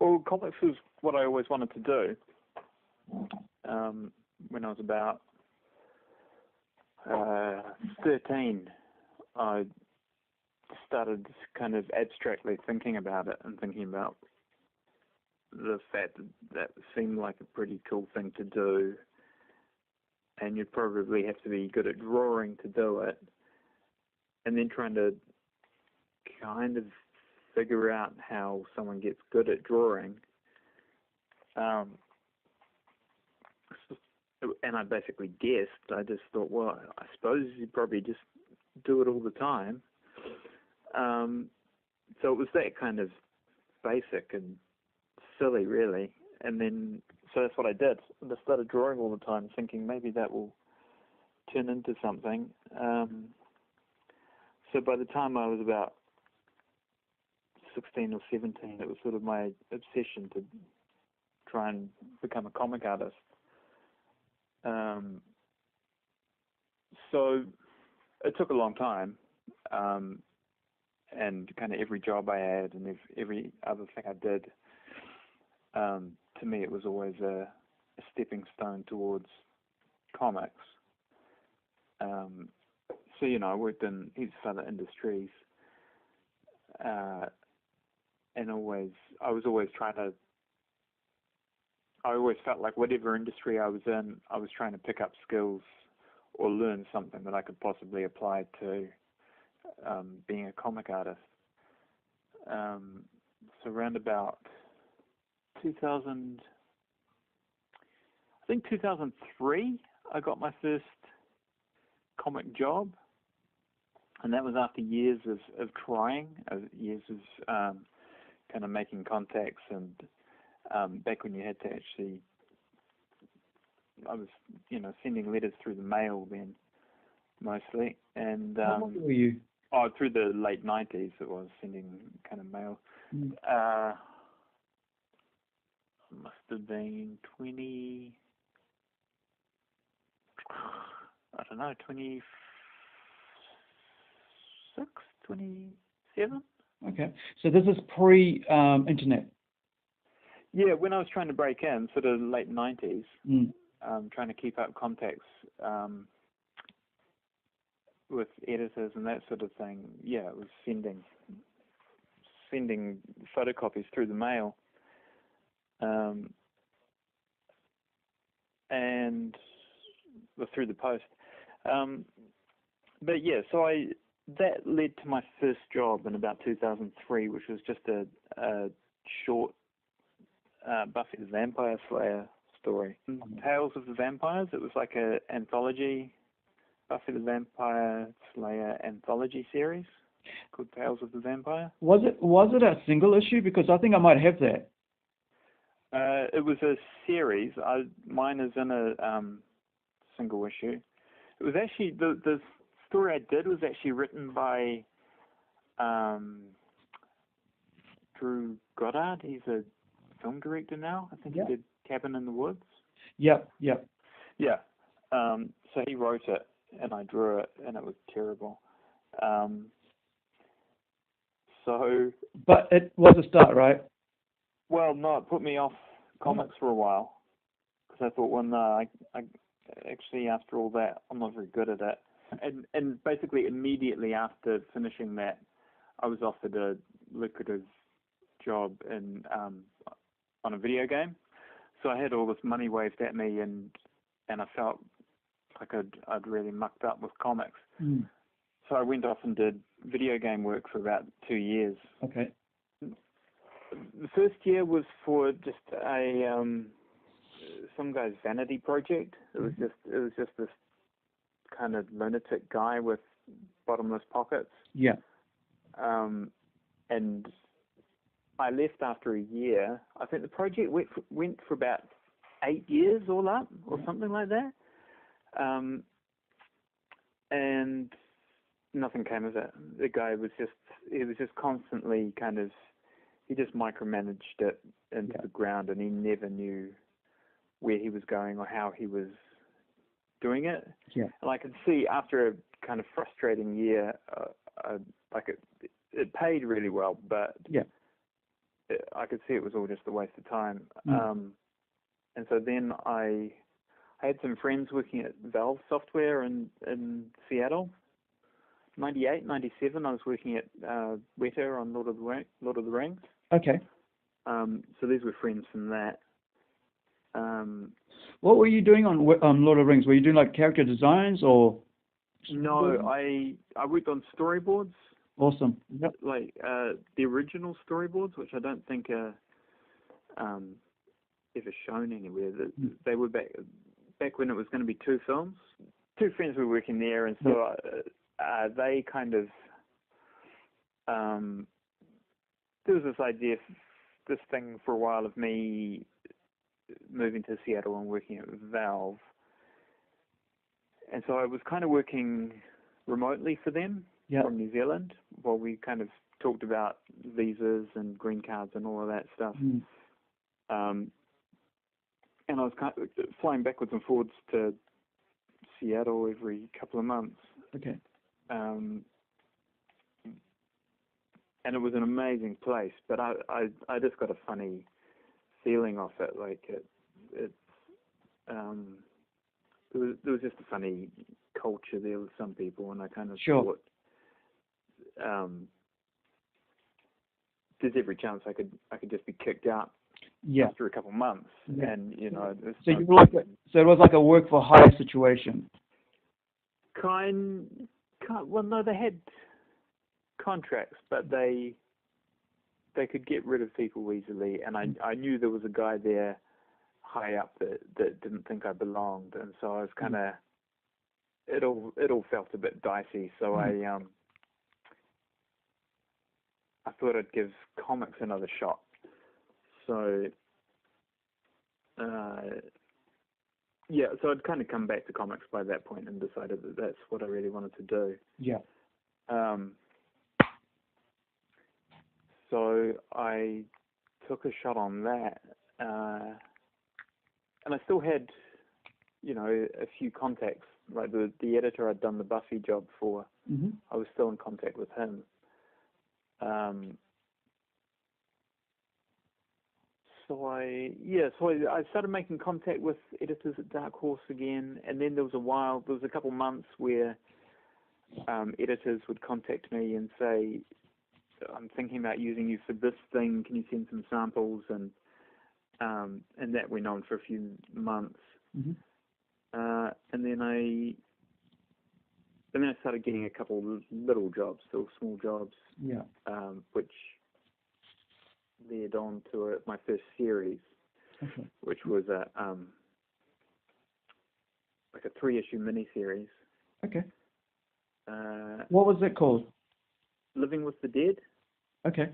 Well, comics was what I always wanted to do. When I was about 13, I started kind of abstractly thinking about it and thinking about the fact that seemed like a pretty cool thing to do, and you'd probably have to be good at drawing to do it, and then trying to kind of figure out how someone gets good at drawing. And I basically guessed. I just thought, well, I suppose you probably just do it all the time. So it was that kind of basic and silly, really. And then, so that's what I did. I started drawing all the time, thinking maybe that will turn into something. So by the time I was about 16 or 17, it was sort of my obsession to try and become a comic artist. So it took a long time, and kind of every job I had and every other thing I did, to me it was always a stepping stone towards comics. So, you know, I worked in heaps of other industries, and I was always trying to, I always felt like whatever industry I was in, I was trying to pick up skills or learn something that I could possibly apply to being a comic artist. So around about 2000, I think 2003, I got my first comic job, and that was after years of trying, years of kind of making contacts, and back when you had to actually, I was, you know, sending letters through the mail then, mostly. And how old were you? Oh, through the late 90s, it was sending kind of mail. Must have been 20, I don't know, 26, 27? Okay, so this is pre-internet. Yeah, when I was trying to break in, sort of late 90s, trying to keep up contacts with editors and that sort of thing. Yeah, it was sending photocopies through the mail, and through the post. But yeah, so that led to my first job in about 2003, which was just a short Buffy the Vampire Slayer story. Tales of the Vampires. It was like a anthology, Buffy the Vampire Slayer anthology series called Tales of the Vampire. Was it a single issue? Because I think I might have that. It was a series. Mine is in a single issue. It was actually the story I did was actually written by Drew Goddard. He's a film director now. I think he did Cabin in the Woods. Yep. Yeah. So he wrote it, and I drew it, and it was terrible. But it was a start, right? Well, no, it put me off comics for a while, because I thought, well, no, I actually, after all that, I'm not very good at it. And basically, immediately after finishing that, I was offered a lucrative job in on a video game. So I had all this money waved at me, and I felt like I'd really mucked up with comics. So I went off and did video game work for about 2 years. Okay. The first year was for just some guy's vanity project. It was just this kind of lunatic guy with bottomless pockets. Yeah. And I left after a year. I think the project went for about 8 years all up, or something like that. And nothing came of it. The guy was just constantly kind of, he just micromanaged it into the ground, and he never knew where he was going or how he was doing it. Yeah. And I could see after a kind of frustrating year, like it paid really well, but I could see it was all just a waste of time. Mm. And so then I had some friends working at Valve Software in Seattle. 98, 97, I was working at Weta on Lord of the Rings. Okay. So these were friends from that. What were you doing on Lord of the Rings? Were you doing like character designs or? No, I worked on storyboards. Awesome. Yep. Like the original storyboards, which I don't think are ever shown anywhere. They were back when it was going to be 2 films. 2 friends were working there, and so they kind of there was this idea, this thing for a while of me moving to Seattle and working at Valve, and so I was kind of working remotely for them from New Zealand while we kind of talked about visas and green cards and all of that stuff. And I was kind of flying backwards and forwards to Seattle every couple of months. Okay. And it was an amazing place, but I just got a funny feeling off it. Like there was just a funny culture there with some people, and I kind of thought there's every chance I could just be kicked out after a couple of months, and So you were like so it was like a work for hire situation. Well, no, they had contracts, but they could get rid of people easily, and I knew there was a guy there high up that didn't think I belonged, and so I was kind of it all felt a bit dicey. So I thought I'd give comics another shot. So so I'd kind of come back to comics by that point and decided that that's what I really wanted to do. Yeah. So I took a shot on that, and I still had, a few contacts. Like the editor I'd done the Buffy job for, I was still in contact with him. So I started making contact with editors at Dark Horse again, and then there was a couple months where editors would contact me and say, I'm thinking about using you for this thing, can you send some samples? And that went on for a few months. And then I started getting a couple little jobs, still small jobs, which led on to my first series, which was like a 3-issue miniseries. Okay. What was it called? Living with the Dead. Okay.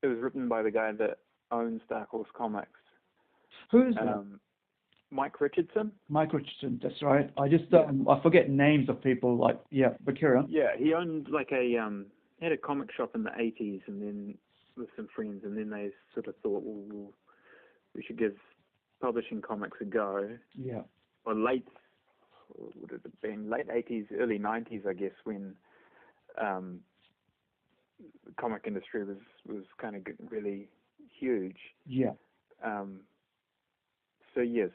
It was written by the guy that owns Dark Horse Comics. Who is that? Mike Richardson. Mike Richardson, that's right. I just I forget names of people but carry on. Yeah, he owned like he had a comic shop in the 80s, and then with some friends, and then they sort of thought, well, we should give publishing comics a go. Yeah. Or late 80s, early 90s, I guess, when the comic industry was kind of really huge. Yeah.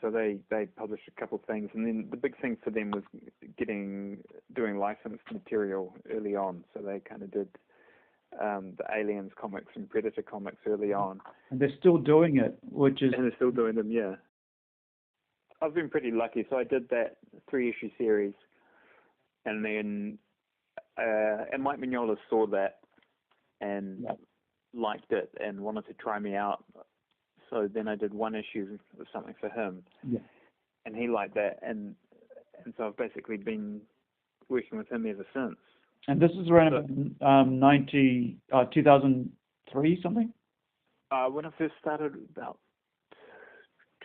So they published a couple of things, and then the big thing for them was doing licensed material early on. So they kind of did the Aliens comics and Predator comics early on. And they're still doing it, And they're still doing them, yeah. I've been pretty lucky. So I did that 3-issue series, and then and Mike Mignola saw that and liked it and wanted to try me out. So then I did 1 issue of something for him, and he liked that, and so I've basically been working with him ever since. And this is around 2003 something? When I first started, about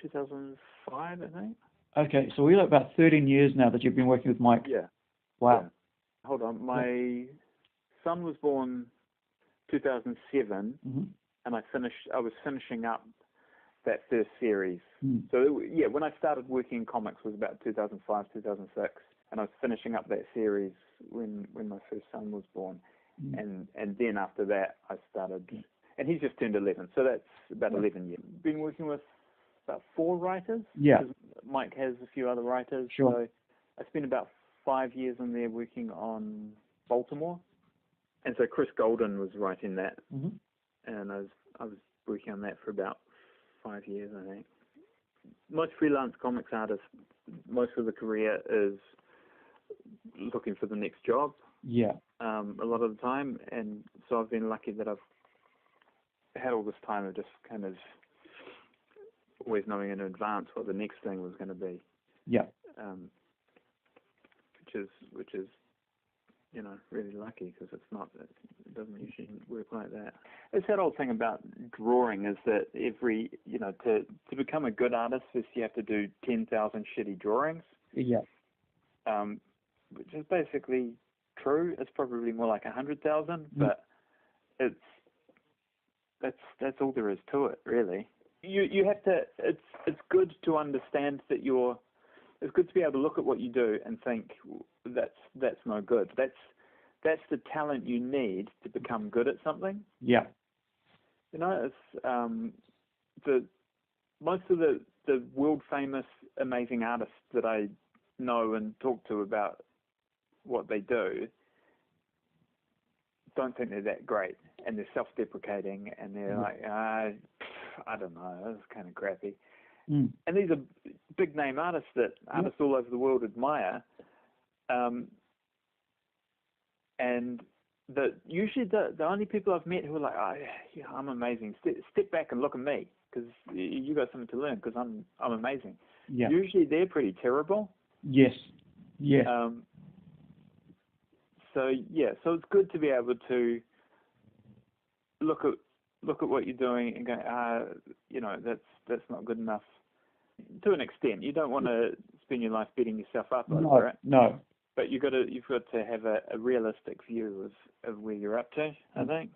2005, I think. Okay, so we're about 13 years now that you've been working with Mike. Yeah. Wow. Yeah. Hold on, my son was born 2007, and I was finishing up that first series. So when I started working in comics was about 2005, 2006, and I was finishing up that series when my first son was born. and then after that I started, and he's just turned 11, so that's about 11 years. Been working with about 4 writers. Yeah. Mike has a few other writers. Sure. So I spent about 5 years in there working on Baltimore, and so Chris Golden was writing that, and I was working on that for about 5 years, I think. Most freelance comics artists, most of the career is looking for the next job. Yeah. A lot of the time, and so I've been lucky that I've had all this time of just kind of always knowing in advance what the next thing was going to be. Yeah. Which is you know, really lucky, because it doesn't usually work like that. It's that old thing about drawing, is that to become a good artist, first you have to do 10,000 shitty drawings. Yeah. Which is basically true. It's probably more like 100,000, but that's all there is to it, really. You have to. It's good to understand that it's good to be able to look at what you do and think that's no good. That's the talent you need to become good at something. Yeah. You know, it's most of the world famous amazing artists that I know and talk to about what they do don't think they're that great, and they're self-deprecating, and they're like, I don't know, that's kind of crappy. And these are big name artists that artists all over the world admire, and usually the only people I've met who are like, I'm amazing, step back and look at me, because you got something to learn, because I'm amazing. Yeah. Usually they're pretty terrible. Yes. Yes. So it's good to be able to look at what you're doing and go, that's not good enough. To an extent, you don't want to spend your life beating yourself up over it. No. But you've got to have a realistic view of where you're up to, I think.